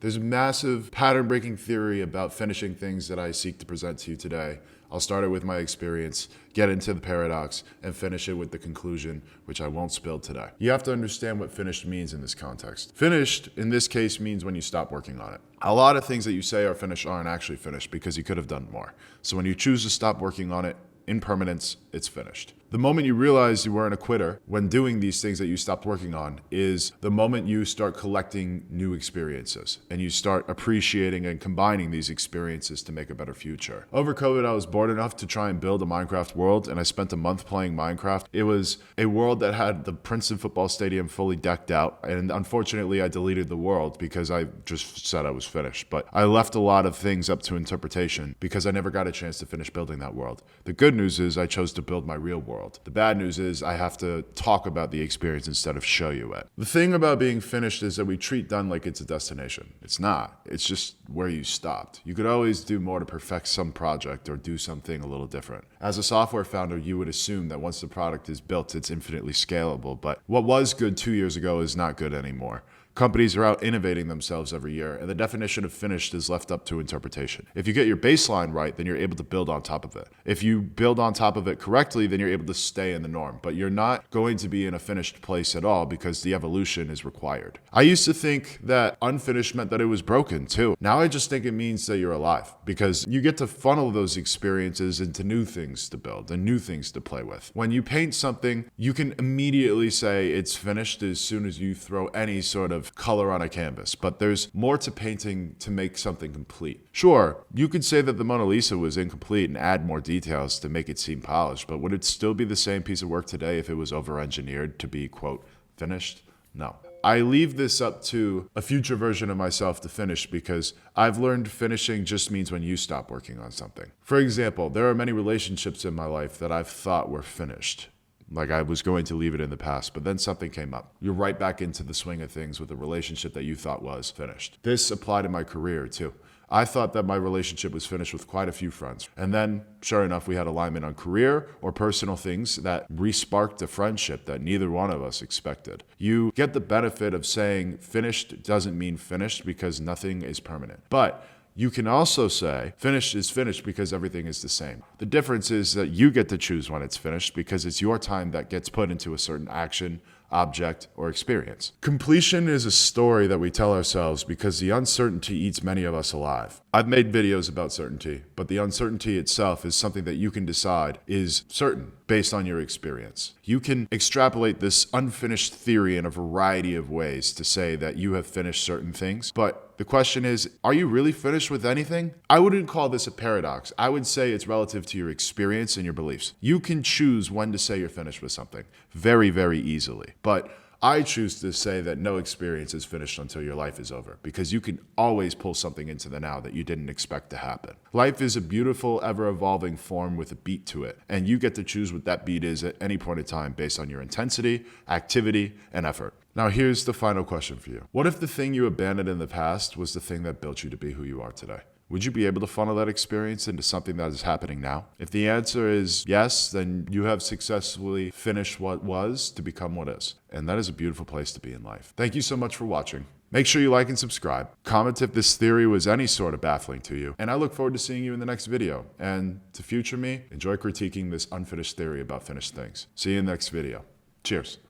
There's a massive pattern-breaking theory about finishing things that I seek to present to you today. I'll start it with my experience, get into the paradox, and finish it with the conclusion, which I won't spill today. You have to understand what finished means in this context. Finished, in this case, means when you stop working on it. A lot of things that you say are finished aren't actually finished because you could have done more. So when you choose to stop working on it, in permanence, it's finished. The moment you realize you weren't a quitter when doing these things that you stopped working on is the moment you start collecting new experiences and you start appreciating and combining these experiences to make a better future. Over COVID, I was bored enough to try and build a Minecraft world, and I spent a month playing Minecraft. It was a world that had the Princeton football stadium fully decked out, and unfortunately I deleted the world because I just said I was finished. But I left a lot of things up to interpretation because I never got a chance to finish building that world. The good news is I chose to build my real world. The bad news is I have to talk about the experience instead of show you it. The thing about being finished is that we treat done like it's a destination. It's not. It's just where you stopped. You could always do more to perfect some project or do something a little different. As a software founder, you would assume that once the product is built, it's infinitely scalable. But what was good 2 years ago is not good anymore. Companies are out innovating themselves every year, and the definition of finished is left up to interpretation. If you get your baseline right, then you're able to build on top of it. If you build on top of it correctly, then you're able to stay in the norm. But you're not going to be in a finished place at all because the evolution is required. I used to think that unfinished meant that it was broken too. Now I just think it means that you're alive because you get to funnel those experiences into new things to build and new things to play with. When you paint something, you can immediately say it's finished as soon as you throw any sort of color on a canvas, but there's more to painting to make something complete. Sure, you could say that the Mona Lisa was incomplete and add more details to make it seem polished, but would it still be the same piece of work today if it was over-engineered to be, quote, finished? No. I leave this up to a future version of myself to finish because I've learned finishing just means when you stop working on something. For example, there are many relationships in my life that I've thought were finished. Like I was going to leave it in the past, but then something came up. You're right back into the swing of things with a relationship that you thought was finished. This applied in my career too. I thought that my relationship was finished with quite a few friends. And then, sure enough, we had alignment on career or personal things that re-sparked a friendship that neither one of us expected. You get the benefit of saying finished doesn't mean finished because nothing is permanent. But you can also say finished is finished because everything is the same. The difference is that you get to choose when it's finished because it's your time that gets put into a certain action, object, or experience. Completion is a story that we tell ourselves because the uncertainty eats many of us alive. I've made videos about certainty, but the uncertainty itself is something that you can decide is certain based on your experience. You can extrapolate this unfinished theory in a variety of ways to say that you have finished certain things, but the question is, are you really finished with anything? I wouldn't call this a paradox. I would say it's relative to your experience and your beliefs. You can choose when to say you're finished with something very, very easily. But I choose to say that no experience is finished until your life is over because you can always pull something into the now that you didn't expect to happen. Life is a beautiful, ever-evolving form with a beat to it, and you get to choose what that beat is at any point in time based on your intensity, activity, and effort. Now here's the final question for you. What if the thing you abandoned in the past was the thing that built you to be who you are today? Would you be able to funnel that experience into something that is happening now? If the answer is yes, then you have successfully finished what was to become what is. And that is a beautiful place to be in life. Thank you so much for watching. Make sure you like and subscribe. Comment if this theory was any sort of baffling to you. And I look forward to seeing you in the next video. And to future me, enjoy critiquing this unfinished theory about finished things. See you in the next video. Cheers.